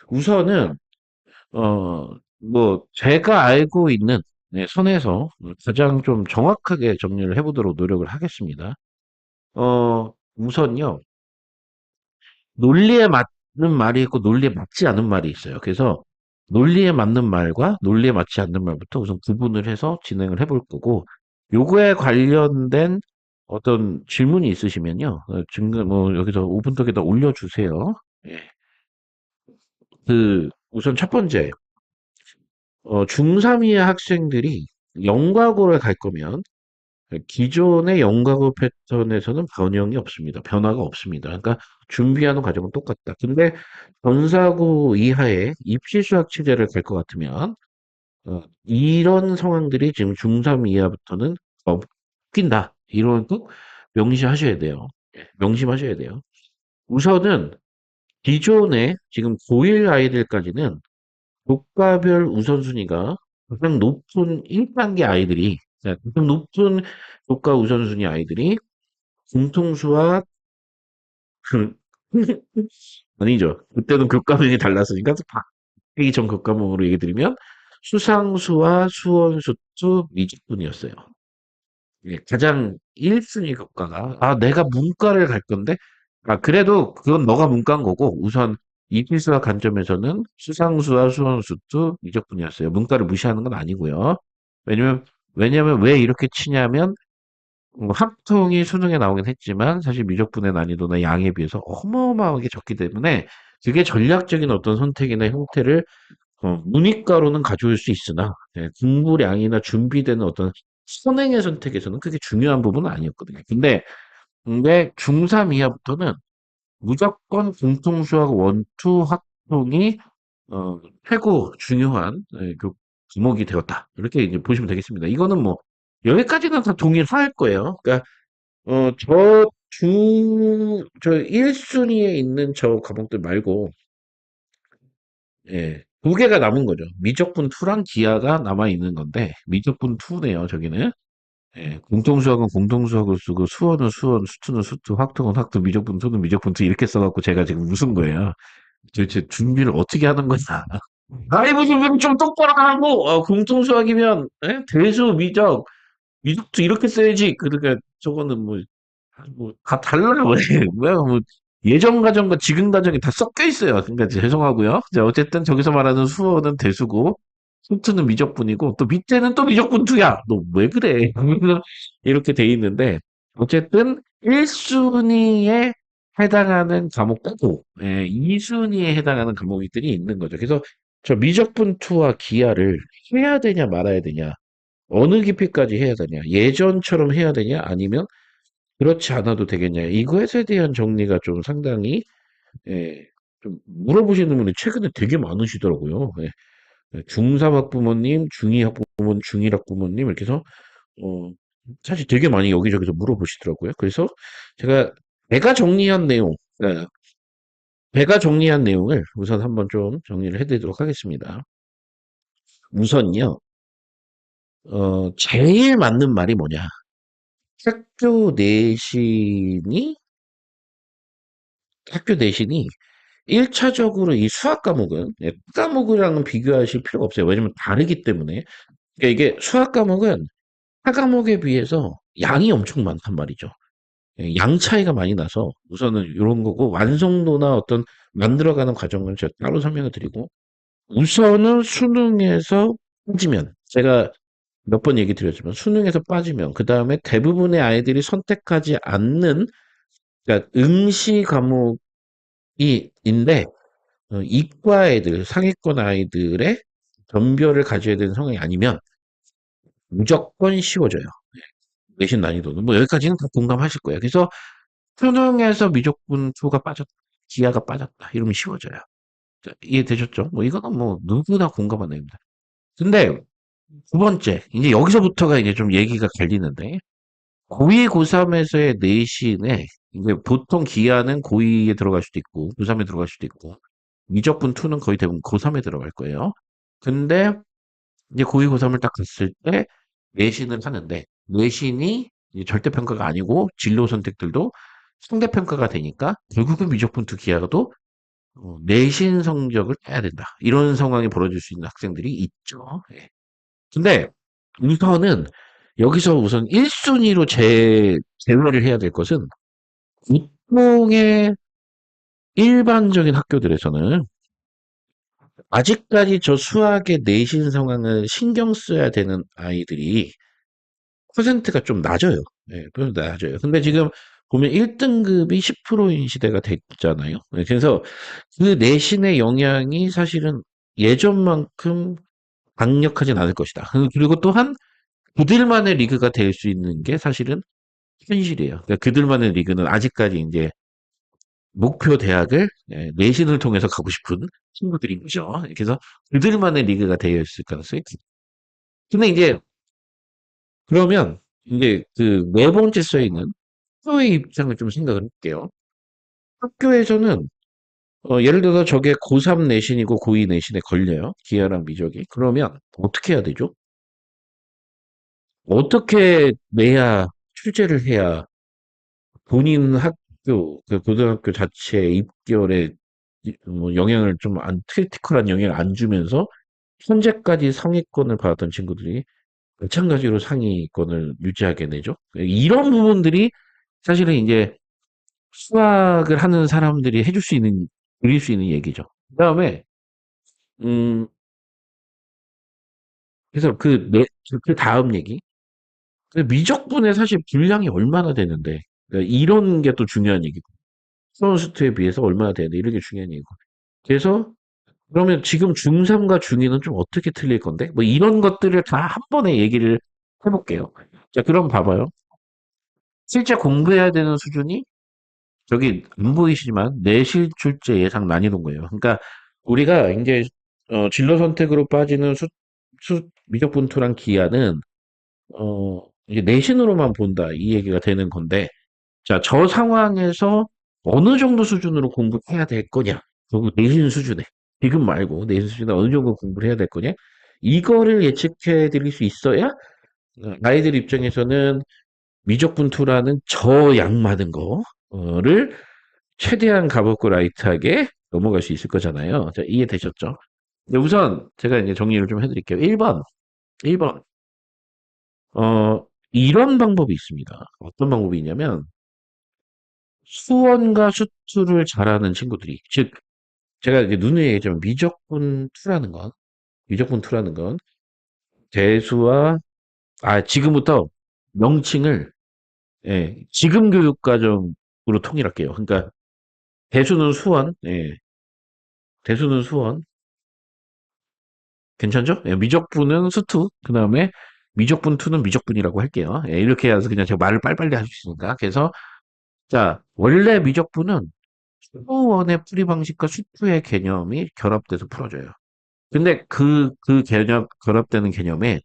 우선은 제가 알고 있는 네, 선에서 가장 좀 정확하게 정리를 해보도록 노력을 하겠습니다. 우선요, 논리에 맞는 말이 있고 논리에 맞지 않은 말이 있어요. 그래서 논리에 맞는 말과 논리에 맞지 않는 말부터 우선 구분을 해서 진행을 해볼 거고, 요거에 관련된 어떤 질문이 있으시면요, 여기서 오픈톡에다 올려주세요. 예. 우선 첫 번째, 중3 이하 학생들이 영과고를 갈 거면 기존의 영과고 패턴에서는 변형이 없습니다. 변화가 없습니다. 그러니까 준비하는 과정은 똑같다. 근데 전사고 이하의 입시 수학 체제를 갈 것 같으면 이런 상황들이 지금 중3 이하부터는 바뀐다. 이런 꼭 명시하셔야 돼요. 예, 명심하셔야 돼요. 우선은 기존에 지금 고1 아이들까지는 교과별 우선순위가 가장 높은 1단계 아이들이, 가장 높은 교과 우선순위 아이들이 공통수학, 그, 아니죠. 그때는 교과명이 달랐으니까, 바뀌기 전 교과목으로 얘기 드리면, 수상수와 수원수투 미적분이었어요. 예, 가장 1순위 교과가, 내가 문과를 갈 건데, 그래도 그건 너가 문과인 거고, 우선 이필수학 관점에서는 수상수와 수원수투 미적분이었어요. 문과를 무시하는 건 아니고요. 왜냐면, 왜냐면 왜 이렇게 치냐면, 합통이 수능에 나오긴 했지만, 사실 미적분의 난이도나 양에 비해서 어마어마하게 적기 때문에, 그게 전략적인 어떤 선택이나 형태를 문이과로는 가져올 수 있으나 공부량이나 준비되는 어떤 선행의 선택에서는 그게 중요한 부분은 아니었거든요. 근데 중3 이하부터는 무조건 공통수학 원투 확통이 최고 중요한 과목이 되었다. 이렇게 이제 보시면 되겠습니다. 이거는 뭐 여기까지는 다 동일할 거예요. 그러니까 저 1순위에 있는 저 과목들 말고 예. 두 개가 남은 거죠. 미적분 2랑 기하가 남아 있는 건데 미적분 2네요, 저기는. 예. 공통수학은 공통수학을 쓰고 수어는 수원, 수투는 수투, 확통은 확통, 미적분 2는 미적분 2 이렇게 써 갖고 제가 지금 웃은 거예요. 도대체 준비를 어떻게 하는 거냐. 아이 무슨 좀 똑바로 하고 공통수학이면 예? 대수, 미적도 이렇게 써야지. 그러니까 저거는 다 달라요. 뭐, 예전 과정과 지금 과정이 다 섞여 있어요. 그러니까 죄송하고요. 자, 어쨌든 저기서 말하는 수어는 대수고, 수투는 미적분이고, 또 밑에는 또 미적분 투야. 너 왜 그래? 이렇게 돼 있는데, 어쨌든 1순위에 해당하는 과목 빼고, 2순위에 해당하는 과목들이 있는 거죠. 그래서 저 미적분 투와 기하를 해야 되냐 말아야 되냐, 어느 깊이까지 해야 되냐, 예전처럼 해야 되냐, 아니면 그렇지 않아도 되겠냐. 이것에 대한 정리가 좀 상당히, 예, 좀 물어보시는 분이 최근에 되게 많으시더라고요. 예, 중3 학부모님, 중2 학부모님, 중1 학부모님, 이렇게 해서, 어, 사실 되게 많이 여기저기서 물어보시더라고요. 그래서 제가, 제가 정리한 내용, 예, 제가 정리한 내용을 우선 한번 좀 정리를 해드리도록 하겠습니다. 우선요, 제일 맞는 말이 뭐냐. 학교 내신이, 학교 내신이 1차적으로 이 수학 과목은 과목이랑은 비교하실 필요가 없어요. 왜냐면 다르기 때문에. 그러니까 이게 수학 과목은 타 과목에 비해서 양이 엄청 많단 말이죠. 양 차이가 많이 나서 우선은 이런 거고 완성도나 어떤 만들어가는 과정은 제가 따로 설명을 드리고 우선은 수능에서 빠지면 제가 몇 번 얘기 드렸지만 수능에서 빠지면 그 다음에 대부분의 아이들이 선택하지 않는 그러니까 응시 과목이인데 이과 애들, 상위권 아이들의 변별을 가져야 되는 상황이 아니면 무조건 쉬워져요. 내신 난이도는. 뭐 여기까지는 다 공감하실 거예요. 그래서 수능에서 미적분 2가 빠졌다. 기하가 빠졌다. 이러면 쉬워져요. 자, 이해되셨죠? 뭐 이거는 뭐 누구나 공감하는 내용입니다. 근데 두 번째, 이제 여기서부터가 이제 좀 얘기가 갈리는데 고2, 고3에서의 내신에 이제 보통 기하는 고2에 들어갈 수도 있고 고3에 들어갈 수도 있고 미적분 2는 거의 대부분 고3에 들어갈 거예요. 근데 이제 고2, 고3을 딱 갔을 때 내신을 하는데 내신이 이제 절대평가가 아니고 진로 선택들도 상대평가가 되니까 결국은 미적분 2 기하도 내신 성적을 빼야 된다. 이런 상황이 벌어질 수 있는 학생들이 있죠. 예. 근데 우선은 여기서 우선 1순위로 제외를 해야 될 것은 보통의 일반적인 학교들에서는 아직까지 저 수학의 내신 상황을 신경 써야 되는 아이들이 퍼센트가 좀 낮아요. 예, 좀 낮아요. 근데 지금 보면 1등급이 10%인 시대가 됐잖아요. 예, 그래서 그 내신의 영향이 사실은 예전만큼 강력하진 않을 것이다. 그리고 또한 그들만의 리그가 될 수 있는 게 사실은 현실이에요. 그러니까 그들만의 리그는 아직까지 이제 목표 대학을 내신을 통해서 가고 싶은 친구들인 거죠. 그래서 그들만의 리그가 되어 있을 가능성이 큰. 근데 이제 그러면 이제 그 네 번째 써 있는 학교의 입장을 좀 생각을 할게요. 학교에서는 예를 들어서 저게 고3 내신이고 고2 내신에 걸려요. 기하랑 미적이. 그러면 어떻게 해야 되죠? 어떻게 내야 출제를 해야 본인 학교, 그 고등학교 자체의 입결에 뭐 영향을 좀 크리티컬한 영향을 안 주면서 현재까지 상위권을 받았던 친구들이 마찬가지로 상위권을 유지하게 되죠. 이런 부분들이 사실은 이제 수학을 하는 사람들이 해줄 수 있는, 드릴 수 있는 얘기죠. 그 다음에, 음, 그래서 그 다음 얘기. 그 미적분의 사실 분량이 얼마나 되는데, 그러니까 이런 게 또 중요한 얘기고, 수원수투에 비해서 얼마나 되는데, 이런 게 중요한 얘기고. 그래서, 그러면 지금 중3과 중2는 좀 어떻게 틀릴 건데? 뭐 이런 것들을 다 한 번에 얘기를 해볼게요. 자, 그럼 봐봐요. 실제 공부해야 되는 수준이 저기 안 보이시지만 내실 출제 예상 난이도인 거예요. 그러니까 우리가 이제 진로 선택으로 빠지는 미적 분투랑 기하는 이제 내신으로만 본다 이 얘기가 되는 건데 자, 저 상황에서 어느 정도 수준으로 공부해야 될 거냐? 그리고 내신 수준에 지금 말고 내신 수준에 어느 정도 공부를 해야 될 거냐? 이거를 예측해 드릴 수 있어야 아이들 입장에서는 미적분투라는 저 양 많은 거를 최대한 가볍고 라이트하게 넘어갈 수 있을 거잖아요. 자, 이해되셨죠? 네, 우선 제가 이제 정리를 좀 해드릴게요. 1번. 이런 방법이 있습니다. 어떤 방법이 있냐면 수원과 수투를 잘하는 친구들이 즉 제가 이제 누누이 얘기했지만 미적분2라는 건 대수와 지금부터 명칭을 지금 교육과정으로 통일할게요. 그러니까 대수는 수원, 대수는 수원, 괜찮죠? 미적분은 수투, 그 다음에 미적분 2는 미적분이라고 할게요. 이렇게 해서 그냥 제가 말을 빨리빨리 할 수 있으니까. 그래서, 자, 원래 미적분은 수원의 풀이 방식과 수투의 개념이 결합돼서 풀어져요. 근데 그 개념, 결합되는 개념에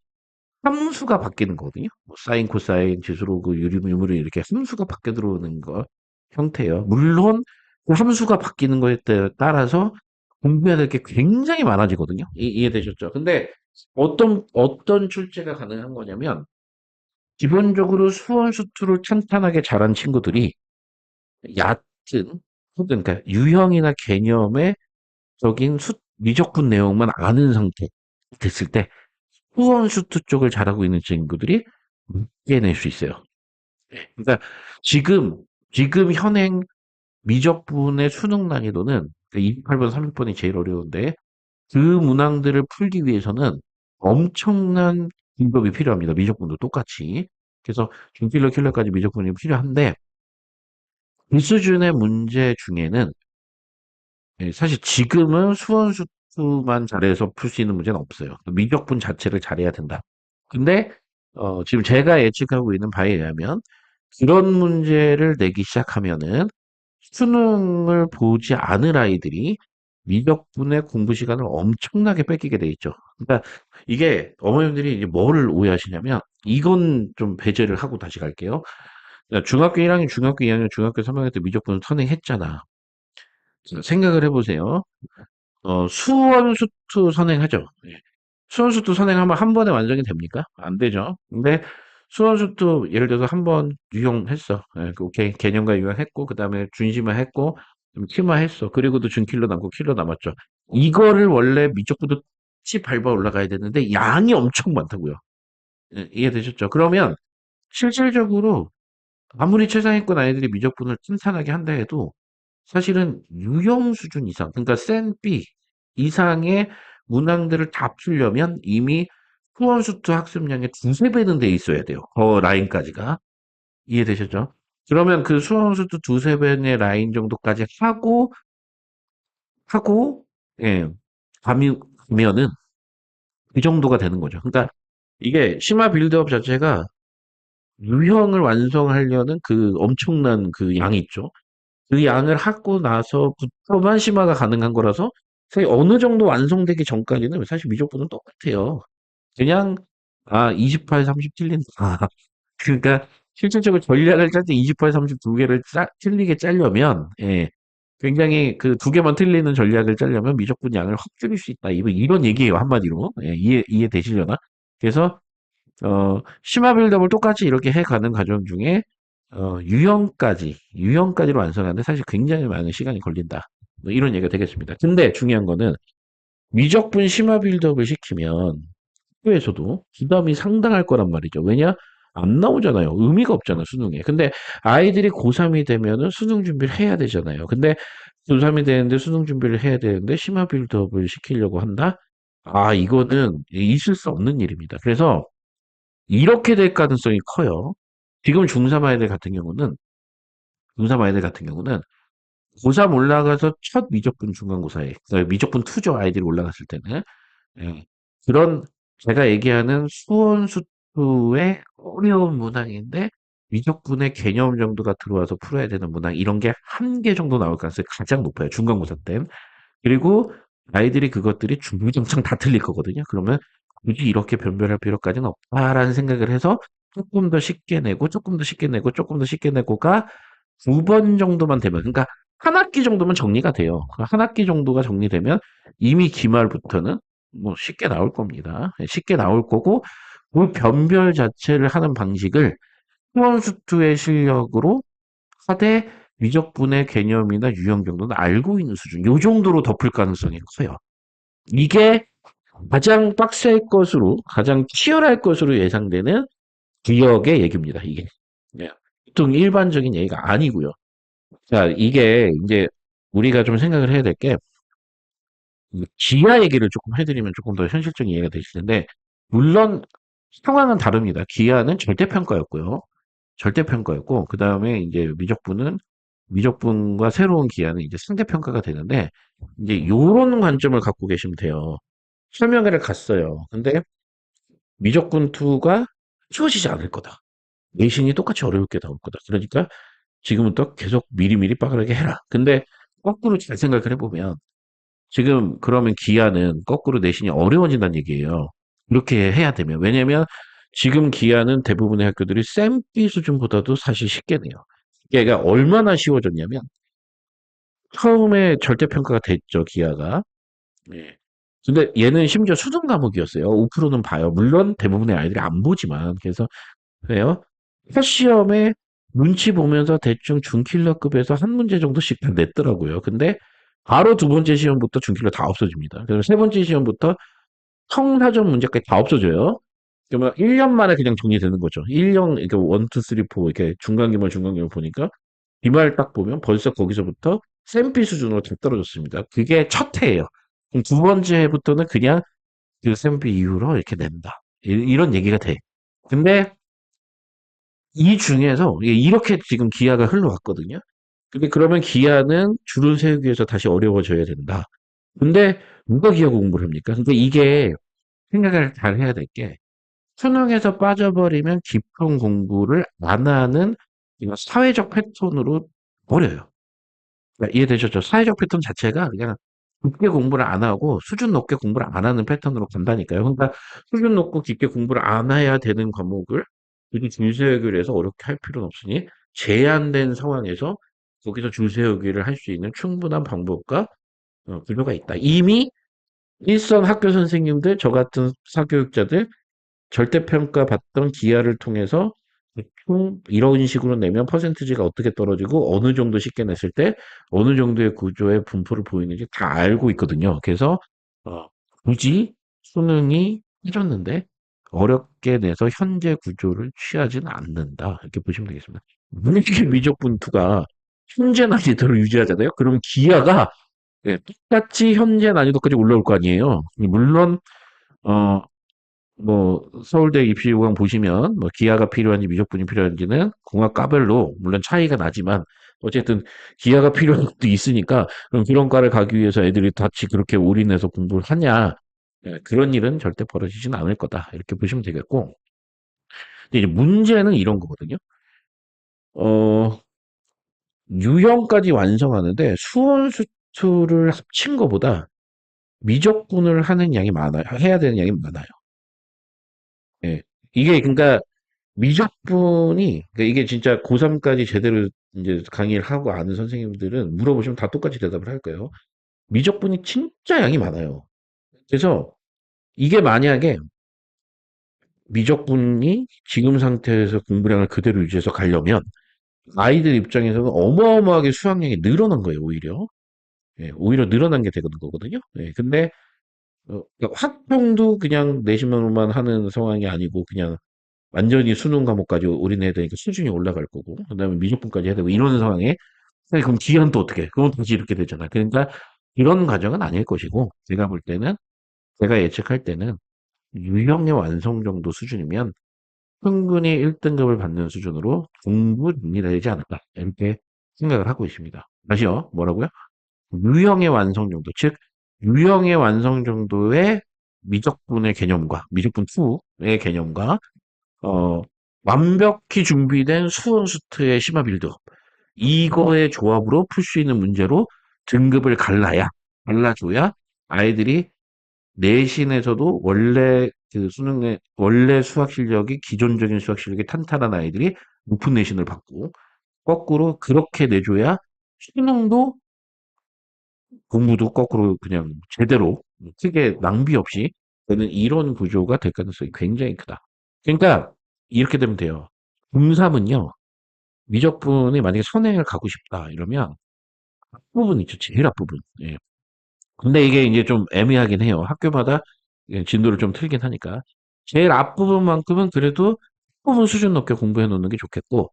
함수가 바뀌는 거거든요. 뭐 사인, 코사인, 지수로그, 유리무리 이렇게 함수가 바뀌어 들어오는 거 형태예요. 물론 그 함수가 바뀌는 거에 따라서 공부해야 될 게 굉장히 많아지거든요. 이해되셨죠? 근데 어떤 출제가 가능한 거냐면 기본적으로 수원 수투를 탄탄하게 잘한 친구들이 얕은 그러니까 유형이나 개념의 적인 미적분 내용만 아는 상태 됐을 때 후원 슈트 쪽을 잘하고 있는 친구들이 깨낼 수 있어요. 그러니까 지금 현행 미적분의 수능 난이도는 28번, 30번이 제일 어려운데 그 문항들을 풀기 위해서는 엄청난 공법이 필요합니다. 미적분도 똑같이. 그래서 중킬러 킬러까지 미적분이 필요한데 그 수준의 문제 중에는 사실 지금은 수원 수투만 잘해서 풀 수 있는 문제는 없어요. 미적분 자체를 잘해야 된다. 근데 지금 제가 예측하고 있는 바에 의하면 그런 문제를 내기 시작하면은 수능을 보지 않을 아이들이 미적분의 공부 시간을 엄청나게 뺏기게 돼 있죠. 그러니까 이게 어머님들이 이제 뭐를 오해하시냐면 이건 좀 배제를 하고 다시 갈게요. 그러니까 중학교 1학년, 중학교 2학년, 중학교 3학년 때 미적분을 선행했잖아. 생각을 해보세요. 수원수투 선행하죠. 예. 수원수투 선행하면 한 번에 완성이 됩니까? 안 되죠. 근데 수원수투 예를 들어서 한 번 유형했어. 예, 오케이. 개념과 유형했고, 그 다음에 준심화 했고, 좀 심화했어. 그리고도 준킬러 남고 킬러 남았죠. 이거를 원래 미적분도 치 밟아 올라가야 되는데 양이 엄청 많다고요. 예, 이해되셨죠? 그러면 실질적으로 아무리 최상위권 아이들이 미적분을 탄탄하게 한다 해도 사실은 유형 수준 이상, 그러니까 센 B 이상의 문항들을 다 풀려면 이미 후원수투 학습량의 두세 배는 돼 있어야 돼요. 라인까지가. 이해되셨죠? 그러면 그 수험수도 두세 배의 라인 정도까지 하고, 예, 가면은 그 정도가 되는 거죠. 그러니까 이게 심화 빌드업 자체가 유형을 완성하려는 그 엄청난 그 양이 있죠. 그 양을 하고 나서부터만 심화가 가능한 거라서 사실 어느 정도 완성되기 전까지는 사실 미적분은 똑같아요. 그냥 28, 30 틀린다. 그러니까 실질적으로 전략을 짤 때 28, 30 두 개를 틀리게 짜려면 예. 굉장히 그 두 개만 틀리는 전략을 짜려면 미적분 양을 확 줄일 수 있다. 이런 얘기예요, 한마디로. 예, 이해되시려나? 그래서 심화 빌드업을 똑같이 이렇게 해가는 과정 중에 유형까지로 완성하는데 사실 굉장히 많은 시간이 걸린다. 뭐 이런 얘기가 되겠습니다. 근데 중요한 거는 미적분 심화 빌드업을 시키면 학교에서도 부담이 상당할 거란 말이죠. 왜냐? 안 나오잖아요. 의미가 없잖아, 수능에. 근데 아이들이 고3이 되면은 수능 준비를 해야 되잖아요. 근데 고3이 되는데 수능 준비를 해야 되는데 심화 빌드업을 시키려고 한다? 이거는 있을 수 없는 일입니다. 그래서 이렇게 될 가능성이 커요. 지금 중3 아이들 같은 경우는 고3 올라가서 첫 미적분 중간고사에, 그러니까 미적분 투죠, 아이들이 올라갔을 때는. 예. 그런 제가 얘기하는 수원수투의 어려운 문항인데 미적분의 개념 정도가 들어와서 풀어야 되는 문항 이런 게 한 개 정도 나올 가능성이 가장 높아요. 중간고사 땐. 그리고 아이들이 그것들이 주구장창 다 틀릴 거거든요. 그러면 굳이 이렇게 변별할 필요까지는 없다라는 생각을 해서 조금 더 쉽게 내고 조금 더 쉽게 내고 조금 더 쉽게 내고가 두 번 정도만 되면 그러니까 한 학기 정도면 정리가 돼요. 한 학기 정도가 정리되면 이미 기말부터는 뭐 쉽게 나올 겁니다. 예, 쉽게 나올 거고 그 변별 자체를 하는 방식을 후원수투의 실력으로 하되 미적분의 개념이나 유형 정도는 알고 있는 수준. 요 정도로 덮을 가능성이 커요. 이게 가장 빡셀 것으로, 가장 치열할 것으로 예상되는 기억의 얘기입니다. 이게. 예. 보통 일반적인 얘기가 아니고요. 자, 이게 이제 우리가 좀 생각을 해야 될 게, 기아 얘기를 조금 해드리면 조금 더 현실적인 이해가 되실 텐데, 물론 상황은 다릅니다. 기아는 절대평가였고요. 절대평가였고, 그 다음에 이제 미적분과 새로운 기아는 이제 상대평가가 되는데, 이제 요런 관점을 갖고 계시면 돼요. 설명회를 갔어요. 근데 미적분 2가 쉬워지지 않을 거다. 내신이 똑같이 어렵게 나올 거다. 그러니까 지금부터 계속 미리미리 빠르게 해라. 근데 거꾸로 잘 생각을 해보면 지금 그러면 기아는 거꾸로 내신이 어려워진다는 얘기예요. 이렇게 해야 되면. 왜냐면 지금 기아는 대부분의 학교들이 쌤비 수준보다도 사실 쉽게 내요. 얘가 얼마나 쉬워졌냐면 처음에 절대평가가 됐죠, 기아가. 예. 근데 얘는 심지어 수능 과목이었어요. 5%는 봐요. 물론 대부분의 아이들이 안 보지만. 그래서 왜요? 첫 시험에 눈치 보면서 대충 준킬러급에서 한 문제 정도씩 다 냈더라고요. 근데 바로 두 번째 시험부터 준킬러 다 없어집니다. 그래서 세 번째 시험부터 청사전 문제까지 다 없어져요. 그러면 1년 만에 그냥 정리되는 거죠. 1년, 그러니까 1, 2, 3, 4 이렇게 중간기말 보니까 기말 딱 보면 벌써 거기서부터 쌤피 수준으로 다 떨어졌습니다. 그게 첫 해예요. 그럼 두 번째 해부터는 그냥 그 쌤피 이후로 이렇게 낸다. 이런 얘기가 돼. 근데 이 중에서 이렇게 지금 기아가 흘러왔거든요. 근데 그러면 기아는 줄을 세우기 위해서 다시 어려워져야 된다. 근데 누가 기아 공부를 합니까? 그러니까 이게 생각을 잘 해야 될 게 수능에서 빠져버리면 깊은 공부를 안 하는 이거 사회적 패턴으로 버려요. 그러니까 이해되셨죠? 사회적 패턴 자체가 그냥 깊게 공부를 안 하고 수준 높게 공부를 안 하는 패턴으로 간다니까요. 그러니까 수준 높고 깊게 공부를 안 해야 되는 과목을 굳이 줄 세우기를 해서 어렵게 할 필요는 없으니 제한된 상황에서 거기서 줄 세우기를 할 수 있는 충분한 방법과 구조가 있다. 이미 일선 학교 선생님들, 저 같은 사교육자들 절대평가 받던 기하를 통해서 대충 이런 식으로 내면 퍼센티지가 어떻게 떨어지고 어느 정도 쉽게 냈을 때 어느 정도의 구조의 분포를 보이는지 다 알고 있거든요. 그래서 어, 굳이 수능이 해줬는데 어렵게 내서 현재 구조를 취하지는 않는다. 이렇게 보시면 되겠습니다. 만약에 미적 분투가 현재 난이도를 유지하잖아요. 그럼 기하가 예, 똑같이 현재 난이도까지 올라올 거 아니에요. 물론 어, 뭐 서울대 입시 요강 보시면 뭐 기하가 필요한지 미적분이 필요한지는 공학과별로 물론 차이가 나지만 어쨌든 기하가 필요한 것도 있으니까 그럼 그런 과를 가기 위해서 애들이 같이 그렇게 올인해서 공부를 하냐. 예, 그런 일은 절대 벌어지지는 않을 거다. 이렇게 보시면 되겠고. 근데 이제 문제는 이런 거거든요. 어, 유형까지 완성하는데 수원 수투를 합친 거보다 미적분을 하는 양이 많아요. 해야 되는 양이 많아요. 예. 이게 그러니까 미적분이 그러니까 이게 진짜 고3까지 제대로 이제 강의를 하고 아는 선생님들은 물어보시면 다 똑같이 대답을 할 거예요. 미적분이 진짜 양이 많아요. 그래서 이게 만약에 미적분이 지금 상태에서 공부량을 그대로 유지해서 가려면 아이들 입장에서는 어마어마하게 수학량이 늘어난 거예요, 오히려. 예, 오히려 늘어난 게 되는 거거든요. 예, 근데 그러니까 학평도 그냥 내신으로만 하는 상황이 아니고 그냥 완전히 수능 과목까지 올인해야 되니까 수준이 올라갈 거고, 그다음에 미적분까지 해야 되고 이런 상황에 그럼 기한은 또 어떻게? 그건 다시 이렇게 되잖아. 그러니까 이런 과정은 아닐 것이고 제가 볼 때는 제가 예측할 때는 유형의 완성 정도 수준이면 충분히 1등급을 받는 수준으로 충분히 되지 않을까 이렇게 생각을 하고 있습니다. 다시요. 뭐라고요? 유형의 완성 정도, 즉 유형의 완성 정도의 미적분의 개념과 미적분 2의 개념과 어, 완벽히 준비된 수원 수트의 심화 빌드업. 이거의 조합으로 풀 수 있는 문제로 등급을 갈라줘야 아이들이 내신에서도 원래 그 수능의, 원래 수학 실력이, 기존적인 수학 실력이 탄탄한 아이들이 높은 내신을 받고, 거꾸로 그렇게 내줘야 수능도 공부도 거꾸로 그냥 제대로 크게 낭비 없이 되는 이런 구조가 될 가능성이 굉장히 크다. 그러니까 이렇게 되면 돼요. 중3은요, 미적분이 만약에 선행을 가고 싶다 이러면 앞부분 있죠. 제일 앞부분. 예. 근데 이게 이제 좀 애매하긴 해요. 학교마다 예, 진도를 좀 틀긴 하니까. 제일 앞부분만큼은 그래도 부분 수준 높게 공부해 놓는 게 좋겠고,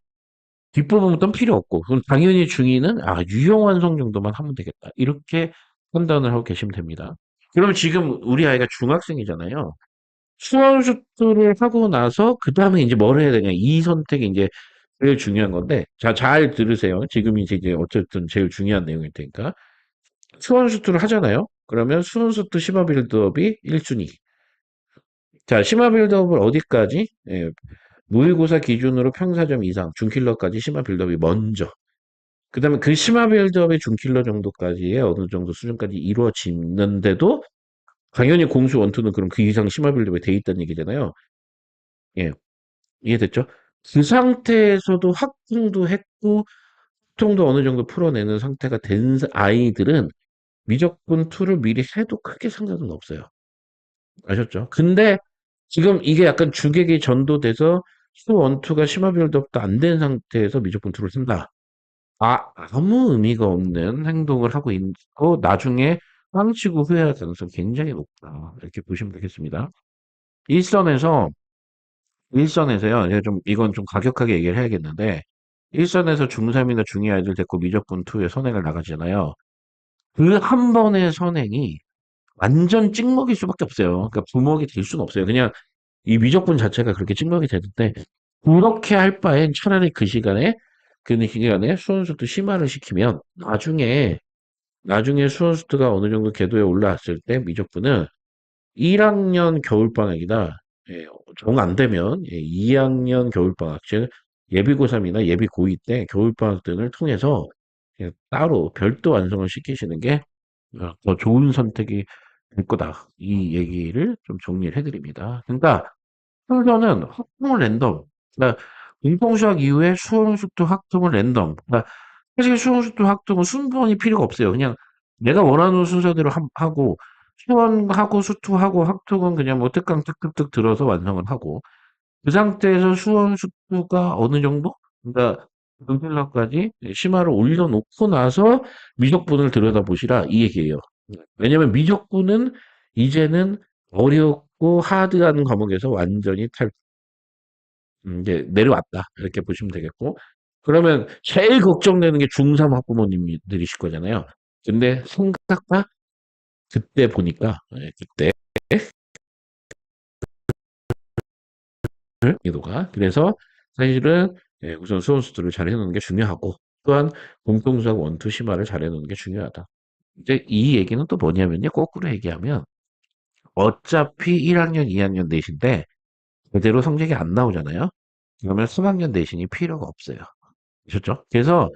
뒷부분부터는 필요 없고, 그럼 당연히 중2는 아, 유형 완성 정도만 하면 되겠다. 이렇게 판단을 하고 계시면 됩니다. 그럼 지금 우리 아이가 중학생이잖아요. 수험수투를 하고 나서 그 다음에 이제 뭘 해야 되냐. 이 선택이 이제 제일 중요한 건데, 자, 잘 들으세요. 지금 이제 어쨌든 제일 중요한 내용일 테니까. 수원수투를 하잖아요. 그러면 수원수투 심화 빌드업이 1순위. 자, 심화 빌드업을 어디까지? 예, 모의고사 기준으로 평사점 이상, 준킬러까지 심화 빌드업이 먼저. 그 다음에 그 심화 빌드업의 준킬러 정도까지의 어느 정도 수준까지 이루어지는데도 당연히 공수 원투는 그럼 그 이상 심화 빌드업이 돼 있다는 얘기잖아요. 예, 이해됐죠? 그 상태에서도 확통도 했고, 통도 어느 정도 풀어내는 상태가 된 아이들은 미적분 2를 미리 해도 크게 상관은 없어요. 아셨죠? 근데 지금 이게 약간 주객이 전도돼서 수 원투가 심화 빌드업도 안 된 상태에서 미적분 2를 쓴다. 아, 아무 의미가 없는 행동을 하고 있고 나중에 빵치고 후회할 가능성이 굉장히 높다. 이렇게 보시면 되겠습니다. 일선에서 일선에서요. 제가 좀 이건 좀 가격하게 얘기를 해야겠는데 일선에서 중3이나 중2 아이들 데리고 미적분 2에 선행을 나가잖아요. 그 한 번의 선행이 완전 찍먹일 수밖에 없어요. 그러니까 부먹이 될 수는 없어요. 그냥 이 미적분 자체가 그렇게 찍먹이 되는데 그렇게 할 바엔 차라리 그 시간에 수원수도 심화를 시키면 나중에 수원수트가 어느 정도 궤도에 올라왔을 때 미적분은 1학년 겨울방학이나 예, 정 안 되면 예, 2학년 겨울방학 즉 예비고3이나 예비고2 때 겨울방학 등을 통해서 예, 따로 별도 완성을 시키시는 게 더 좋은 선택이 될 거다. 이 얘기를 좀 정리를 해드립니다. 그러니까 순서는 학종을 랜덤. 그러니까 공통수학 이후에 수험수도 학종을 랜덤. 그러니까 사실 수험수도 학종은 순번이 필요가 없어요. 그냥 내가 원하는 순서대로 하고 수원하고 수투하고 학종은 그냥 뭐 특강 특급특 들어서 완성을 하고 그 상태에서 수원 숙부가 어느 정도? 그러니까 금필라까지 심화를 올려놓고 나서 미적분을 들여다보시라 이 얘기예요. 왜냐면 미적분은 이제는 어렵고 하드한 과목에서 완전히 이제 내려왔다 이렇게 보시면 되겠고 그러면 제일 걱정되는 게 중3 학부모님들이실 거잖아요. 근데 생각과 그때 보니까 그때 이도가 그래서 사실은 우선 수원 수도를 잘 해놓는 게 중요하고 또한 공통수학 원투 심화를 잘 해놓는 게 중요하다. 이제 이 얘기는 또 뭐냐면요. 거꾸로 얘기하면 어차피 1학년, 2학년 내신데 제대로 성적이 안 나오잖아요. 그러면 3학년 내신이 필요가 없어요. 그렇죠? 그래서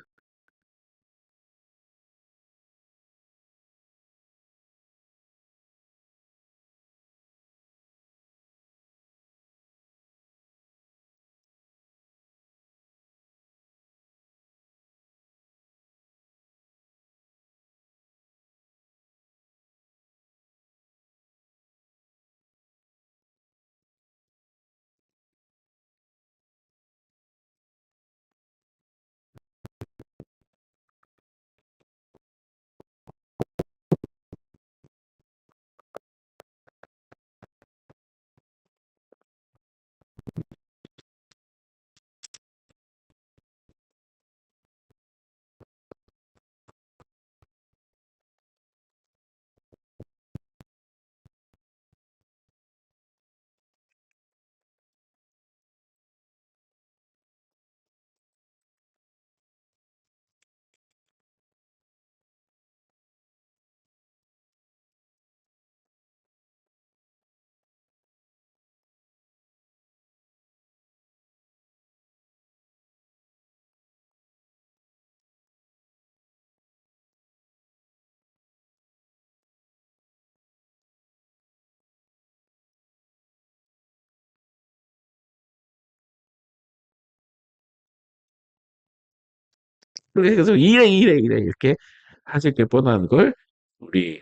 그래서 이래 이렇게 하실 게 뻔한 걸 우리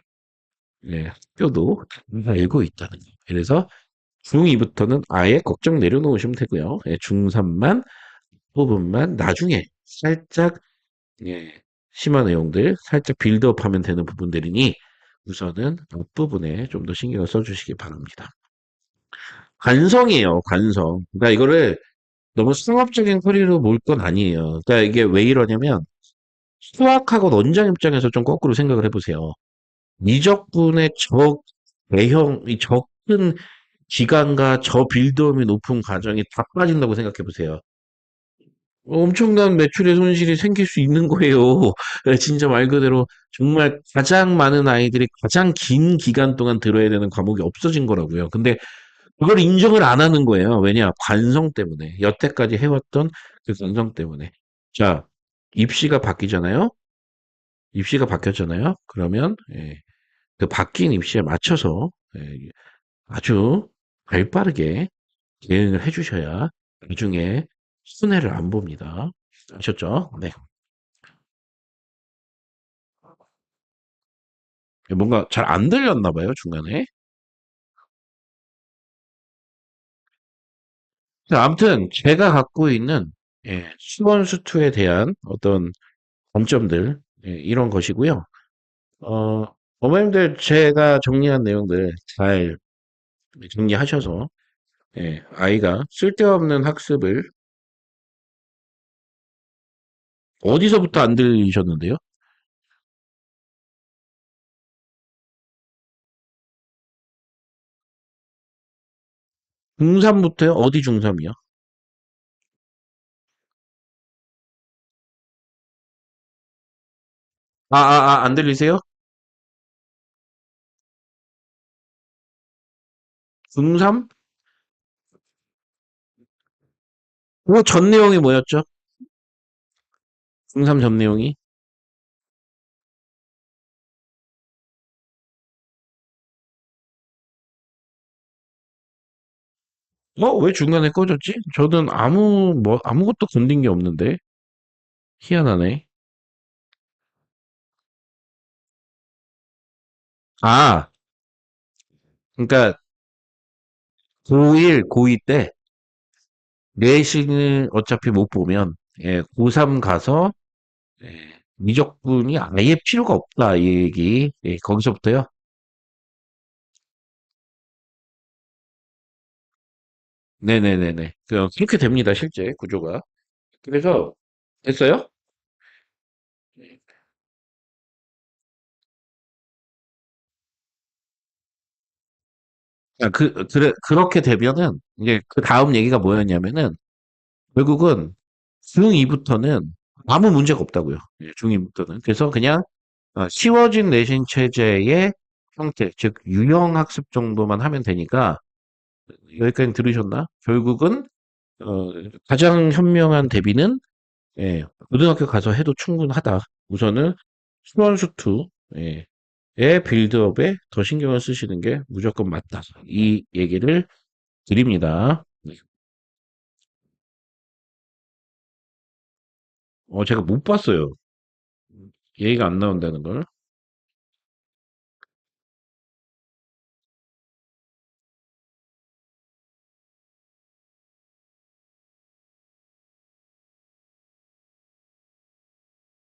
학교도 다 알고 있다는 거. 그래서 중2부터는 아예 걱정 내려놓으시면 되고요. 중3만 부분만 나중에 살짝 심한 내용들 살짝 빌드업하면 되는 부분들이니 우선은 앞부분에 좀 더 신경을 써주시기 바랍니다. 관성이에요, 관성. 그러니까 이거를 너무 상업적인 소리로 몰 건 아니에요. 그러니까 이게 왜 이러냐면 수학하고 원장 입장에서 좀 거꾸로 생각을 해보세요. 미적분의 대형, 이 적은 기간과 저 빌드업이 높은 과정이 다 빠진다고 생각해 보세요. 엄청난 매출의 손실이 생길 수 있는 거예요. 진짜 말 그대로 정말 가장 많은 아이들이 가장 긴 기간 동안 들어야 되는 과목이 없어진 거라고요. 근데 그걸 인정을 안 하는 거예요. 왜냐? 관성 때문에. 여태까지 해왔던 그 관성 때문에. 자, 입시가 바뀌잖아요. 입시가 바뀌었잖아요. 그러면 그 바뀐 입시에 맞춰서 아주 발빠르게 대응을 해주셔야 나중에 손해를 안 봅니다. 아셨죠? 네. 뭔가 잘 안 들렸나 봐요, 중간에. 자, 아무튼 제가 갖고 있는 수원수투에 대한 어떤 관점들 이런 것이고요. 어, 어머님들 제가 정리한 내용들 잘 정리하셔서 아이가 쓸데없는 학습을 어디서부터 안 들리셨는데요? 중3부터요? 어디 중3이요? 안 들리세요? 중3? 그거 전 내용이 뭐였죠? 중3 전 내용이? 왜 중간에 꺼졌지? 저는 아무것도 건든 게 없는데. 희한하네. 아, 그러니까 고1, 고2 때 내신을 어차피 못 보면 예, 고3 가서 예, 미적분이 아예 필요가 없다 이 얘기. 예, 거기서부터요. 네네네네. 그렇게 됩니다 실제 구조가. 그래서 됐어요? 그렇게 되면은 이제 그 다음 얘기가 뭐였냐면은 결국은 중2부터는 아무 문제가 없다고요. 중2부터는. 그래서 그냥 쉬워진 내신 체제의 형태, 즉 유형 학습 정도만 하면 되니까 여기까지 들으셨나? 결국은 어, 가장 현명한 대비는 예, 고등학교 가서 해도 충분하다. 우선은 수원수투 예, 의 빌드업에 더 신경을 쓰시는 게 무조건 맞다. 이 얘기를 드립니다. 네. 제가 못 봤어요. 얘기가 안 나온다는 걸.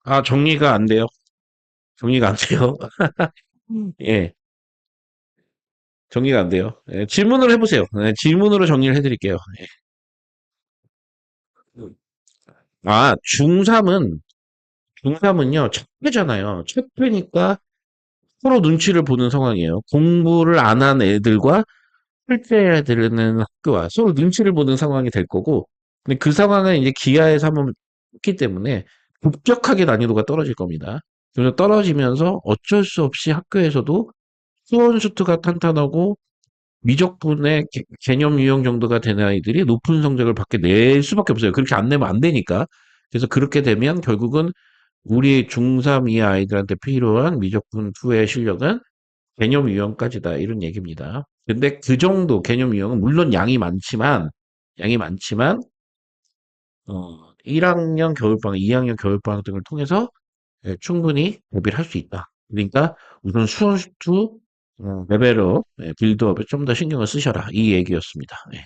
아, 정리가 안 돼요. 정리가 안 돼요. 예, 정리가 안 돼요. 예, 질문을 해보세요. 네, 질문으로 정리를 해드릴게요. 예. 아, 중3은요, 첫 회잖아요. 첫 회니까 서로 눈치를 보는 상황이에요. 공부를 안 한 애들과 실제해야 되는 학교와 서로 눈치를 보는 상황이 될 거고, 근데 그 상황은 이제 기하에서 한번 했기 때문에 급격하게 난이도가 떨어질 겁니다. 그래서 떨어지면서 어쩔 수 없이 학교에서도 수원 수투가 탄탄하고 미적분의 개념 유형 정도가 되는 아이들이 높은 성적을 받게 낼 수밖에 없어요. 그렇게 안 내면 안 되니까. 그래서 그렇게 되면 결국은 우리 중3 이하 아이들한테 필요한 미적분 2의 실력은 개념 유형까지다. 이런 얘기입니다. 근데 그 정도 개념 유형은 물론 양이 많지만 1학년 겨울방학, 2학년 겨울방학 등을 통해서 예, 충분히 대비를 할 수 있다. 그러니까 우선 수원수 레벨업, 빌드업에 좀 더 신경을 쓰셔라. 이 얘기였습니다. 예.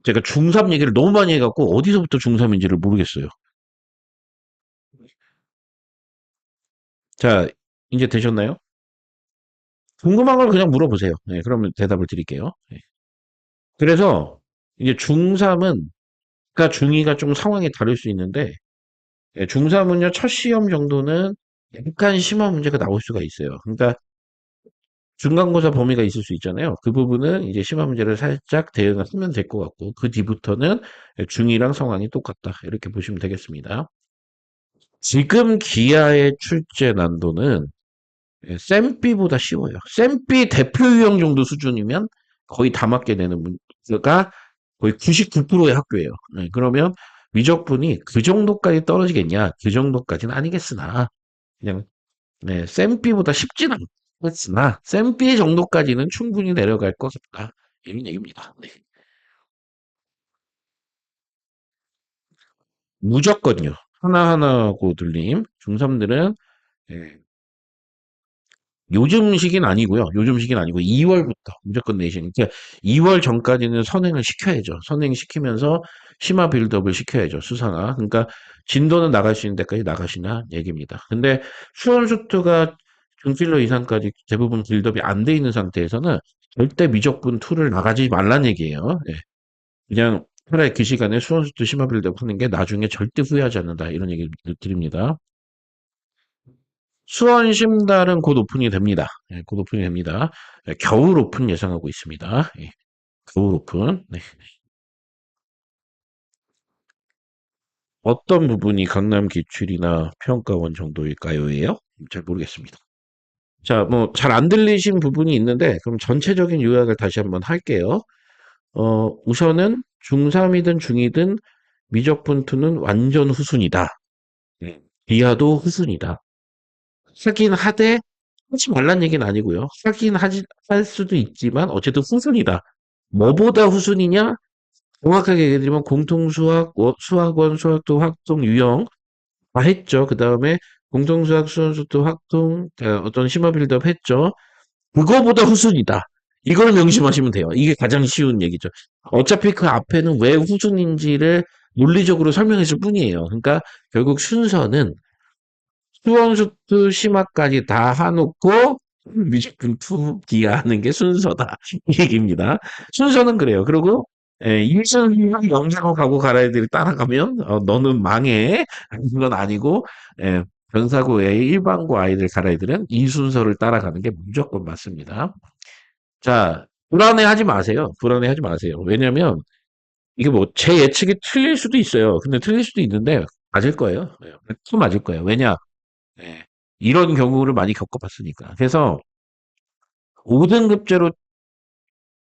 제가 중3 얘기를 너무 많이 해갖고 어디서부터 중3인지를 모르겠어요. 자, 이제 되셨나요? 궁금한 걸 그냥 물어보세요. 네, 그러면 대답을 드릴게요. 네. 그래서 이제 중3은, 그러니까 중2가 좀 상황이 다를 수 있는데, 중3은요, 첫 시험 정도는 약간 심한 문제가 나올 수가 있어요. 그러니까 중간고사 범위가 있을 수 있잖아요. 그 부분은 이제 심화 문제를 살짝 대응을 하면 될 것 같고, 그 뒤부터는 중2랑 상황이 똑같다. 이렇게 보시면 되겠습니다. 지금 기아의 출제 난도는 쌤비보다 쉬워요. 쌤비 대표 유형 정도 수준이면 거의 다 맞게 되는 문제가 거의 99%의 학교예요. 그러면 미적분이 그 정도까지 떨어지겠냐? 그 정도까지는 아니겠으나, 그냥 쌤비보다 쉽진 않겠으나 쌤비 정도까지는 충분히 내려갈 것 같다. 이런 얘기입니다. 네. 무조건요. 하나하나고 들림. 중3들은 요즘 시기는 아니고요. 요즘 시기는 아니고 2월부터 무조건 내신. 그러니까 2월 전까지는 선행을 시켜야죠. 선행시키면서 심화 빌드업을 시켜야죠. 수상화. 그러니까 진도는 나갈 수 있는 데까지 나가시나 얘기입니다. 근데 수원수투가 중필러 이상까지 대부분 빌드업이 안 돼 있는 상태에서는 절대 미적분 2를 나가지 말란 얘기예요. 예. 그냥 차라리 그 시간에 수원수투 심화 빌드업 하는 게 나중에 절대 후회하지 않는다. 이런 얘기 드립니다. 수원 심달은 곧 오픈이 됩니다. 예, 곧 오픈이 됩니다. 예, 겨울 오픈 예상하고 있습니다. 예, 겨울 오픈. 네. 어떤 부분이 강남 기출이나 평가원 정도일까요?예요? 잘 모르겠습니다. 자, 뭐 잘 안 들리신 부분이 있는데 그럼 전체적인 요약을 다시 한번 할게요. 우선은 중3이든 중2든 미적분투는 완전 후순이다. 이하도 후순이다. 하긴 하되 하지 말란 얘기는 아니고요. 할 수도 있지만 어쨌든 후순이다. 뭐보다 후순이냐? 정확하게 얘기드리면 공통수학, 수학원, 수학도 확통, 유형 다 했죠. 그 다음에 공통수학, 수원수도 확통, 어떤 심화 빌드업 했죠. 그거보다 후순이다. 이걸 명심하시면 돼요. 이게 가장 쉬운 얘기죠. 어차피 그 앞에는 왜 후순인지를 논리적으로 설명했을 뿐이에요. 그러니까 결국 순서는 수원수투 심화까지 다 해놓고 뮤직분 투 기하는 게 순서다. 이 얘기입니다. 순서는 그래요. 그리고 이순이랑 영상을 가고 가라 애들이 따라가면 너는 망해. 그건 아니고 변사고의 일반고 아이들 가라 애들은 이 순서를 따라가는 게 무조건 맞습니다. 자, 불안해하지 마세요. 불안해하지 마세요. 왜냐면 이게 뭐 제 예측이 틀릴 수도 있어요. 근데 틀릴 수도 있는데 맞을 거예요. 또 맞을 거예요. 왜냐? 예. 이런 경우를 많이 겪어봤으니까. 그래서 5등급제로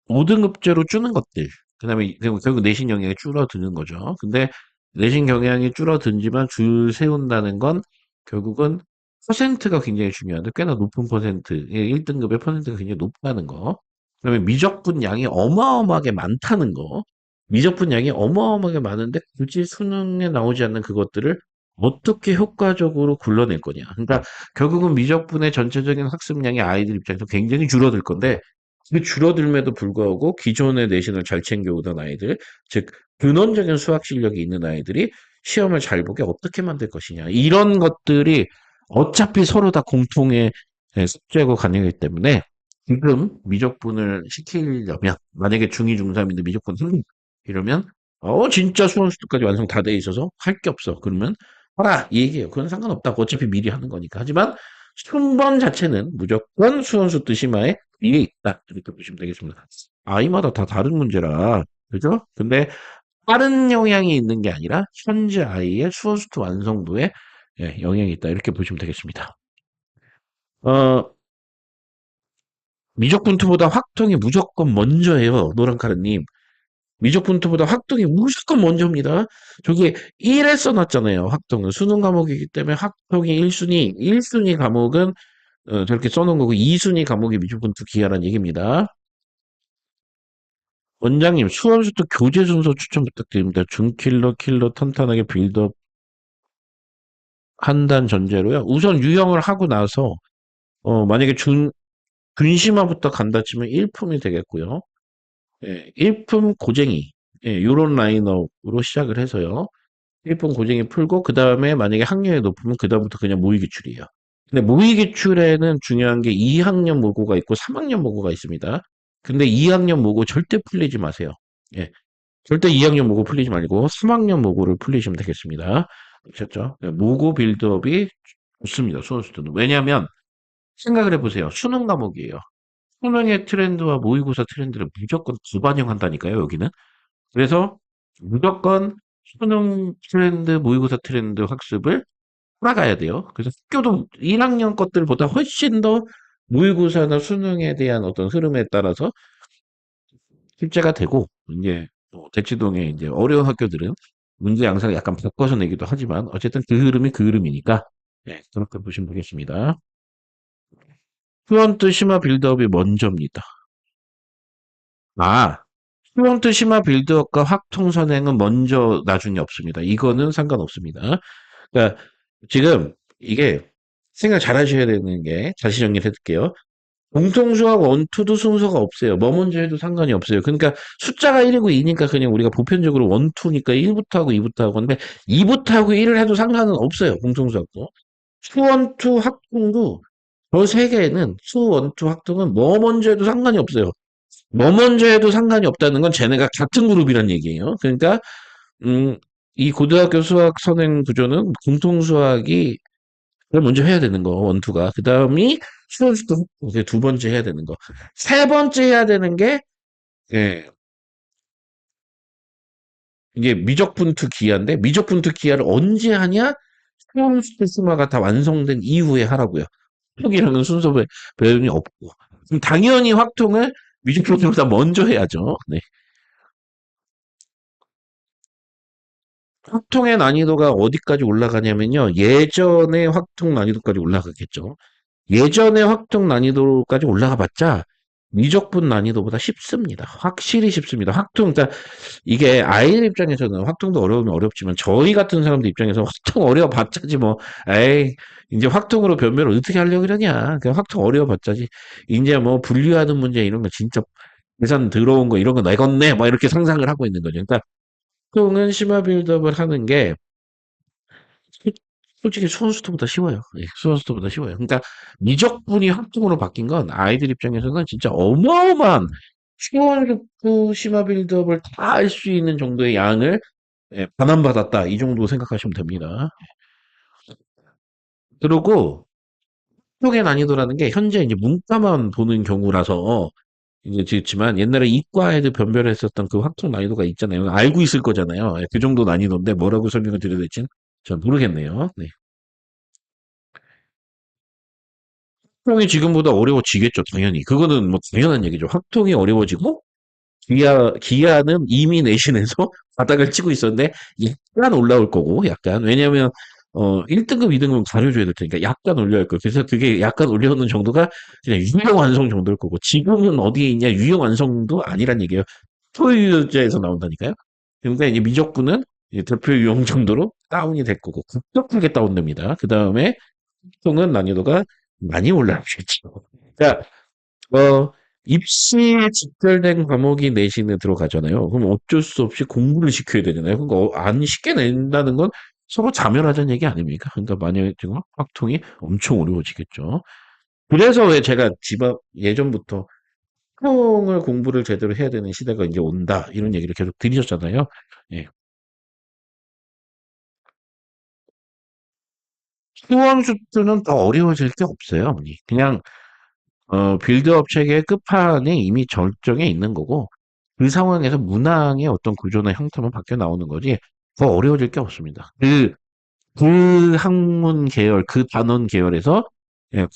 5등급제로 주는 것들. 그다음에 결국 내신 영향이 줄어드는 거죠. 근데 내신 경향이 줄어들지만 줄 세운다는 건 결국은 퍼센트가 굉장히 중요한데 꽤나 높은 퍼센트, 1등급의 퍼센트가 굉장히 높다는 거. 그다음에 미적분 양이 어마어마하게 많다는 거. 미적분 양이 어마어마하게 많은데 굳이 수능에 나오지 않는 그것들을 어떻게 효과적으로 굴러낼 거냐. 그러니까 결국은 미적분의 전체적인 학습량이 아이들 입장에서 굉장히 줄어들 건데 그 줄어들m에도 불구하고 기존의 내신을 잘 챙겨오던 아이들, 즉 근원적인 수학 실력이 있는 아이들이 시험을 잘 보게 어떻게 만들 것이냐. 이런 것들이 어차피 서로 다 공통의 숙제고 과정이기 때문에 지금 미적분을 시키려면 만약에 중2, 중3인데 미적분 틀린 이러면 진짜 수원수도까지 완성 다 돼 있어서 할 게 없어. 그러면 하라 이 얘기예요. 그건 상관없다고 어차피 미리 하는 거니까. 하지만 순번 자체는 무조건 수원수도 심화에 위에 있다. 이렇게 보시면 되겠습니다. 아이마다 다 다른 문제라 그죠? 근데 빠른 영향이 있는 게 아니라 현재 아이의 수원수도 완성도에 영향이 있다. 이렇게 보시면 되겠습니다. 어, 미적분투보다 확통이 무조건 먼저예요. 노랑카르님. 미적분투보다 확통이 무조건 먼저입니다. 저기 1에 써놨잖아요. 확통은. 수능 과목이기 때문에 확통이 1순위. 1순위 과목은 저렇게 써놓은 거고 2순위 과목이 미적분투 기하라는 얘기입니다. 원장님, 수험수도 교재 순서 추천 부탁드립니다. 중킬러, 킬러, 탄탄하게 빌드업 한단 전제로요. 우선 유형을 하고 나서, 만약에 근심화부터 간다 치면 1품이 되겠고요. 예, 1품 고쟁이. 예, 요런 라인업으로 시작을 해서요. 1품 고쟁이 풀고, 그 다음에 만약에 학력이 높으면 그다음부터 그냥 모의기출이에요. 근데 모의기출에는 중요한 게 2학년 모고가 있고 3학년 모고가 있습니다. 근데 2학년 모고 절대 풀리지 마세요. 예. 절대 2학년 모고 풀리지 말고 3학년 모고를 풀리시면 되겠습니다. 아셨죠? 네, 모고 빌드업이 좋습니다. 수험수들은. 왜냐하면 생각을 해보세요. 수능 과목이에요. 수능의 트렌드와 모의고사 트렌드를 무조건 두반영한다니까요, 여기는. 그래서 무조건 수능 트렌드, 모의고사 트렌드 학습을 따라가야 돼요. 그래서 학교도 1학년 것들보다 훨씬 더 모의고사나 수능에 대한 어떤 흐름에 따라서 실제가 되고 이제 대치동의 이제 어려운 학교들은 문제 양상을 약간 바꿔서 내기도 하지만 어쨌든 그 흐름이 그 흐름이니까 그렇게 보시면 되겠습니다. 프론트 심화 빌드업이 먼저입니다. 아, 프론트 심화 빌드업과 확통 선행은 먼저 나중에 없습니다. 이거는 상관없습니다. 그러니까 지금 이게 생각 잘 하셔야 되는 게 다시 정리를 해둘게요. 공통수학 원투도 순서가 없어요. 뭐 먼저 해도 상관이 없어요. 그러니까 숫자가 1이고 2니까 그냥 우리가 보편적으로 원투니까 1부터 하고 2부터 하고 하는데 2부터 하고 1을 해도 상관은 없어요. 공통수학도. 수원투 학통도 저 세 개는 수원투 학통은 뭐 먼저 해도 상관이 없어요. 뭐 먼저 해도 상관이 없다는 건 쟤네가 같은 그룹이란 얘기예요. 그러니까 이 고등학교 수학 선행 구조는 공통수학이 그걸 먼저 해야 되는 거, 원투가. 그 다음이 수원수도 이제 두 번째 해야 되는 거. 세 번째 해야 되는 게, 예, 이게 미적분투 기하인데, 미적분투 기하를 언제 하냐? 수원수도 심화가 다 완성된 이후에 하라고요. 확통이라는 순서 배분이 없고. 그럼 당연히 확통을 미적분투보다 먼저 해야죠. 네. 확통의 난이도가 어디까지 올라가냐면요. 예전의 확통 난이도까지 올라가겠죠. 예전의 확통 난이도까지 올라가 봤자 미적분 난이도보다 쉽습니다. 확실히 쉽습니다. 확통, 그러니까 이게 아이들 입장에서는 확통도 어려우면 어렵지만 저희 같은 사람들 입장에서 확통 어려워봤자지 뭐, 에이, 이제 확통으로 변별을 어떻게 하려고 그러냐. 그냥 확통 어려워봤자지. 이제 뭐 분류하는 문제 이런 거 진짜 계산 들어온 거 이런 거 내겠네. 뭐 이렇게 상상을 하고 있는 거죠. 그러니까 확통은 심화 빌드업을 하는 게 솔- 솔직히 수원수토보다 쉬워요. 예, 수원수토보다 쉬워요. 그러니까 미적분이 확통으로 바뀐 건 아이들 입장에서는 진짜 어마어마한 수원수토 심화 빌드업을 다 할 수 있는 정도의 양을 예, 반환받았다. 이 정도 생각하시면 됩니다. 그리고 확통의 난이도라는 게 현재 이제 문과만 보는 경우라서 이제 그렇지만 옛날에 이과 애들 변별했었던 그 확통 난이도가 있잖아요. 알고 있을 거잖아요. 예, 그 정도 난이도인데 뭐라고 설명을 드려야 될지는 잘 모르겠네요. 네. 확통이 지금보다 어려워지겠죠, 당연히. 그거는 뭐 당연한 얘기죠. 확통이 어려워지고 기아는 이미 내신에서 바닥을 치고 있었는데 약간 올라올 거고, 약간. 왜냐면 1등급, 2등급 가려줘야 될 테니까 약간 올려야 할 거예요. 그래서 그게 약간 올려오는 정도가 그냥 유형 완성 정도일 거고, 지금은 어디에 있냐? 유형 완성도 아니란 얘기예요. 소유자에서 나온다니까요. 그러니까 이제 미적분은 이제 대표 유형 정도로 다운이 될 거고, 급격하게 다운됩니다. 그 다음에 통은 난이도가 많이 올라가겠죠. 그러니까 입시에 직결된 과목이 내신에 들어가잖아요. 그럼 어쩔 수 없이 공부를 시켜야 되잖아요. 그러니까 안 쉽게 낸다는 건 서로 자멸하자는 얘기 아닙니까? 그러니까 만약에 지금 확통이 엄청 어려워지겠죠. 그래서 왜 제가 집앞 예전부터 확통을 공부를 제대로 해야 되는 시대가 이제 온다 이런 얘기를 계속 드리셨잖아요. 예. 수험 수준은 더 어려워질 게 없어요, 어머니. 그냥 빌드업 체계의 끝판에 이미 절정해 있는 거고, 그 상황에서 문항의 어떤 구조나 형태만 바뀌어 나오는 거지, 더 어려워질 게 없습니다. 그 학문 계열, 그 단원 계열에서, 예,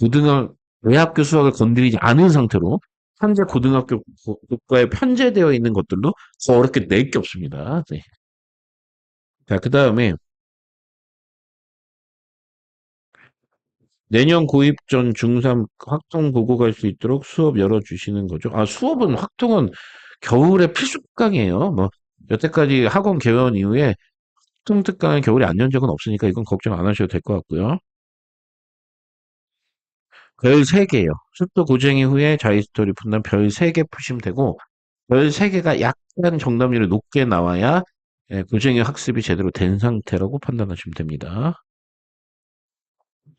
대학교 수학을 건드리지 않은 상태로, 현재 고등학교 국가에 편제되어 있는 것들도 더 어렵게 낼 게 없습니다. 네. 자, 그 다음에, 내년 고입 전 중3 확통 보고 갈 수 있도록 수업 열어주시는 거죠. 아, 확통은 겨울에 필수 특강이에요. 뭐, 여태까지 학원 개원 이후에 확통 특강은 겨울에 안 연 적은 없으니까 이건 걱정 안 하셔도 될 것 같고요. 별 3개요. 속도 고쟁이 후에 자유스토리 푼다면 별 3개 푸시면 되고, 별 3개가 약간 정답률이 높게 나와야 예, 고쟁이 학습이 제대로 된 상태라고 판단하시면 됩니다.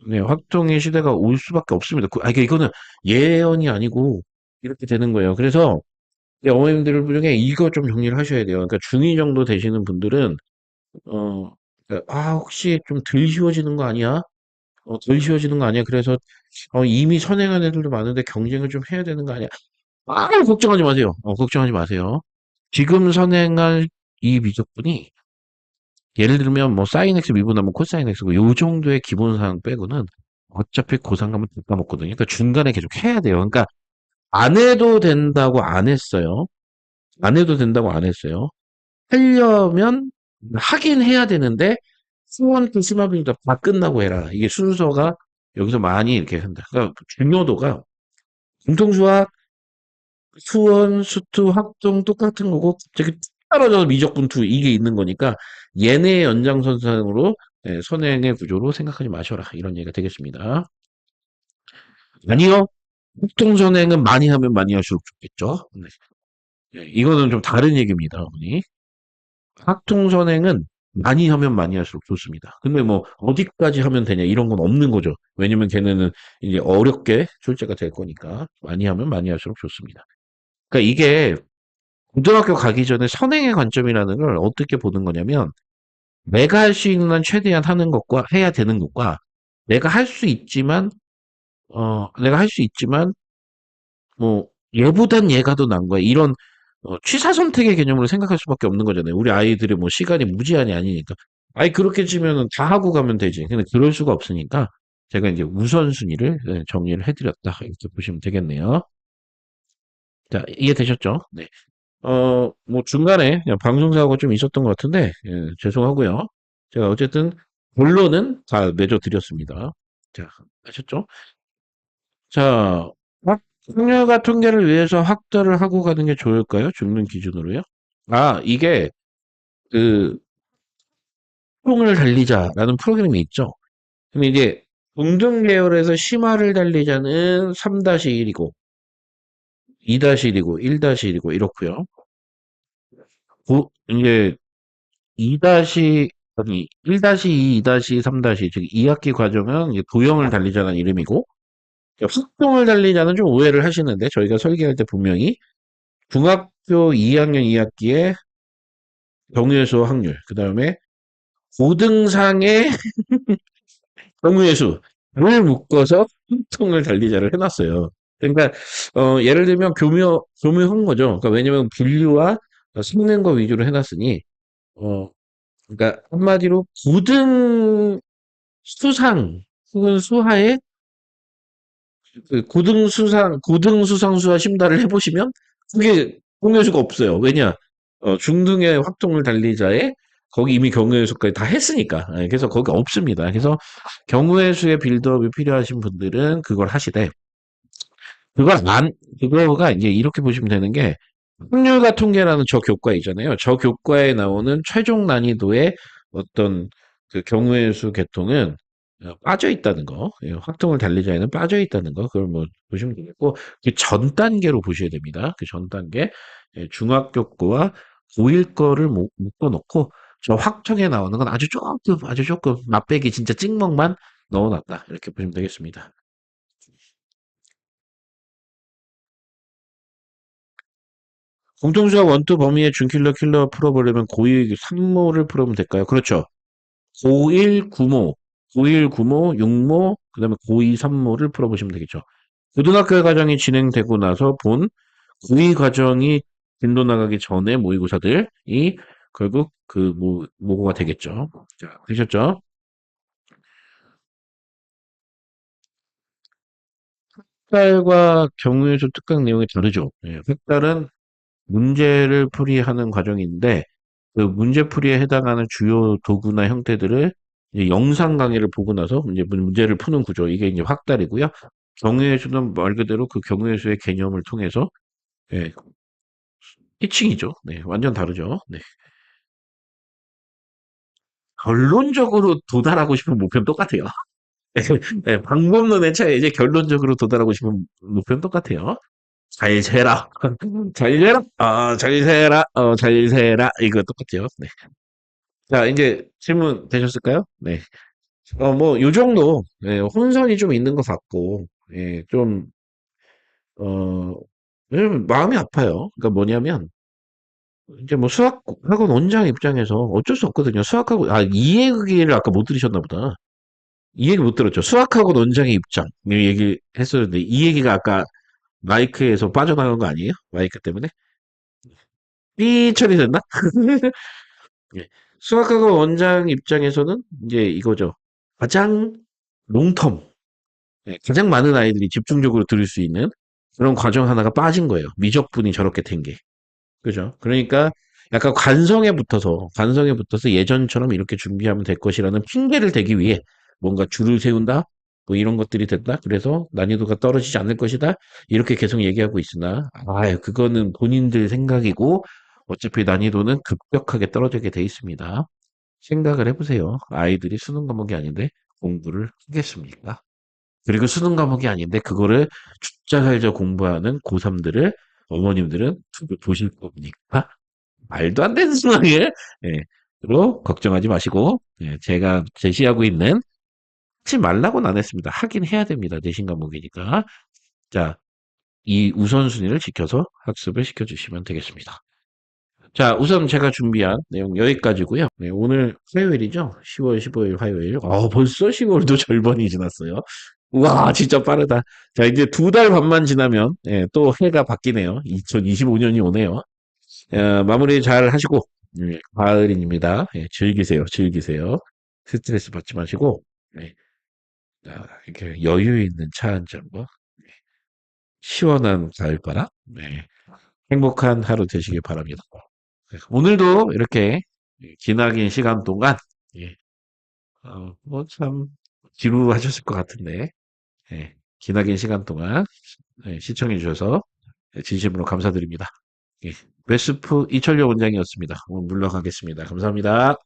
네, 확통의 시대가 올 수밖에 없습니다. 이거는 예언이 아니고 이렇게 되는 거예요. 그래서 이 어머님들 중에 이거 좀 정리를 하셔야 돼요. 그러니까 중2 정도 되시는 분들은 혹시 좀 덜 쉬워지는 거 아니야? 덜 쉬워지는 거 아니야? 그래서 이미 선행한 애들도 많은데 경쟁을 좀 해야 되는 거 아니야? 걱정하지 마세요. 걱정하지 마세요. 지금 선행할 이 미적분이 예를 들면 뭐 사인 x 미분하면 코사인 x고 요 정도의 기본 사항 빼고는 어차피 고3 가면 다 까먹거든요. 그러니까 중간에 계속 해야 돼요. 그러니까 안 해도 된다고 안 했어요. 안 해도 된다고 안 했어요. 하려면 하긴 해야 되는데 수원 그 심화빙답 다 끝나고 해라. 이게 순서가 여기서 많이 이렇게 한다. 그러니까 중요도가 공통수학, 수원, 수투, 학종 똑같은 거고 갑자기 떨어져서 미적분투 이게 있는 거니까 얘네의 연장선상으로 선행의 구조로 생각하지 마셔라. 이런 얘기가 되겠습니다. 아니요. 국정선행은 많이 하면 많이 할수록 좋겠죠. 네. 이거는 좀 다른 얘기입니다, 어머니. 학종선행은 많이 하면 많이 할수록 좋습니다. 근데 뭐 어디까지 하면 되냐 이런 건 없는 거죠. 왜냐면 걔네는 이제 어렵게 출제가 될 거니까 많이 하면 많이 할수록 좋습니다. 그러니까 이게 고등학교 가기 전에 선행의 관점이라는 걸 어떻게 보는 거냐면 내가 할 수 있는 한 최대한 하는 것과 해야 되는 것과 내가 할 수 있지만 뭐 얘보단 얘가 더 나은 거야. 이런 취사 선택의 개념으로 생각할 수밖에 없는 거잖아요. 우리 아이들이 뭐 시간이 무제한이 아니니까. 그렇게 치면은 다 하고 가면 되지. 근데 그럴 수가 없으니까 제가 이제 우선순위를 정리를 해드렸다. 이렇게 보시면 되겠네요. 자, 이해되셨죠? 네. 뭐 중간에 그냥 방송사고가 좀 있었던 것 같은데 죄송하고요. 제가 어쨌든 본론은 다 맺어 드렸습니다. 자, 아셨죠? 자, 확률과 통계를 위해서 확대를 하고 가는 게 좋을까요? 죽는 기준으로요? 아, 이게 그 통을 달리자라는 프로그램이 있죠. 근데 이제 동등 계열에서 심화를 달리자는 3-1이고 2-1이고 1-1이고 이렇고요. 이제 2 아니 1-2, 2-3, 즉 2학기 과정은 이제 도형을 달리자는 이름이고 확동을 달리자는 좀 오해를 하시는데 저희가 설계할 때 분명히 중학교 2학년 2학기에 경우의 수 확률, 그다음에 고등상의 경우의 수를 묶어서 확동을 달리자를 해놨어요. 그러니까 예를 들면 교묘한 거죠. 그러니까 왜냐면 분류와 성능거 위주로 해놨으니 어 그러니까 한마디로 고등 수상 혹은 수하의 그 고등 수상수와 심사를 해보시면 그게 경우의 수가 없어요. 왜냐? 중등의 확통을 달리자에 거기 이미 경우의 수까지 다 했으니까. 예, 그래서 거기 없습니다. 그래서 경우의 수의 빌드업이 필요하신 분들은 그걸 하시되 그걸 안 그거가 이제 이렇게 보시면 되는 게 확률과 통계라는 저 교과 있잖아요. 저 교과에 나오는 최종 난이도의 어떤 그 경우의 수 계통은 빠져 있다는 거, 예, 확통을 달리자에는 빠져 있다는 거, 그걸 뭐 보시면 되겠고, 그 전 단계로 보셔야 됩니다. 그 전 단계, 예, 중학교 거와 고1 거를 묶어놓고, 저 확통에 나오는 건 아주 조금, 맛배기 진짜 찍먹만 넣어놨다. 이렇게 보시면 되겠습니다. 공통수학 원투 범위의 준킬러 킬러 풀어보려면 고2 3모를 풀어보면 될까요? 그렇죠. 고1 9모, 고1 9모, 6모, 그다음에 고2 3모를 풀어보시면 되겠죠. 고등학교 과정이 진행되고 나서 본 고2 과정이 진도 나가기 전에 모의고사들이 결국 그 모고가 되겠죠. 자, 되셨죠? 학달과 경우에서 특강 내용이 다르죠. 예, 학달은 문제를 풀이하는 과정인데 그 문제풀이에 해당하는 주요 도구나 형태들을 이제 영상 강의를 보고 나서 이제 문제를 푸는 구조. 이게 이제 확달이고요. 경우의 수는 말 그대로 그 경우의 수의 개념을 통해서 예, 티칭이죠. 네, 완전 다르죠. 네. 결론적으로 도달하고 싶은 목표는 똑같아요. 네, 방법론의 차이 이제 결론적으로 도달하고 싶은 목표는 똑같아요. 잘 세라. 잘 세라. 잘 세라. 잘 세라. 이거 똑같죠. 네. 자, 이제 질문 되셨을까요? 네. 뭐, 요 정도, 예, 혼선이 좀 있는 것 같고, 예, 좀, 어, 왜냐면 마음이 아파요. 그러니까 뭐냐면, 이제 뭐 수학학원 원장 입장에서 어쩔 수 없거든요. 이 얘기를 아까 못 들으셨나 보다. 이 얘기 못 들었죠. 수학학원 원장의 입장. 이 얘기 했었는데, 이 얘기가 아까 마이크에서 빠져나간 거 아니에요? 마이크 때문에? 삐 처리됐나? 예. 수학학원 원장 입장에서는 이제 이거죠. 가장 롱텀, 예, 가장 많은 아이들이 집중적으로 들을 수 있는 그런 과정 하나가 빠진 거예요. 미적분이 저렇게 된 게. 그죠? 그러니까 약간 관성에 붙어서 예전처럼 이렇게 준비하면 될 것이라는 핑계를 대기 위해 뭔가 줄을 세운다? 뭐 이런 것들이 된다? 그래서 난이도가 떨어지지 않을 것이다? 이렇게 계속 얘기하고 있으나, 그거는 본인들 생각이고, 어차피 난이도는 급격하게 떨어지게 돼 있습니다. 생각을 해보세요. 아이들이 수능 과목이 아닌데 공부를 하겠습니까? 그리고 수능 과목이 아닌데 그거를 죽자 살자 공부하는 고3들을 어머님들은 보실 겁니까? 말도 안 되는 상황에 예, 로 걱정하지 마시고 예, 제가 제시하고 있는 하지 말라고는 안 했습니다. 하긴 해야 됩니다. 내신 과목이니까. 자, 이 우선순위를 지켜서 학습을 시켜주시면 되겠습니다. 자, 우선 제가 준비한 내용 여기까지고요. 네, 오늘 화요일이죠? 10월 15일 화요일. 벌써 10월도 절반이 지났어요. 우와, 진짜 빠르다. 자, 이제 2달 반만 지나면 예, 또 해가 바뀌네요. 2025년이 오네요. 마무리 잘 하시고 가을입니다. 예, 즐기세요. 즐기세요. 스트레스 받지 마시고 예, 이렇게 여유 있는 차 한 잔과 시원한 가을바람 네, 행복한 하루 되시길 바랍니다. 오늘도 이렇게 기나긴 시간 동안 예, 뭐 참 지루하셨을 것 같은데 예, 기나긴 시간 동안 네, 시청해 주셔서 진심으로 감사드립니다. 예. 베스프 이철료 원장이었습니다. 오늘 물러가겠습니다. 감사합니다.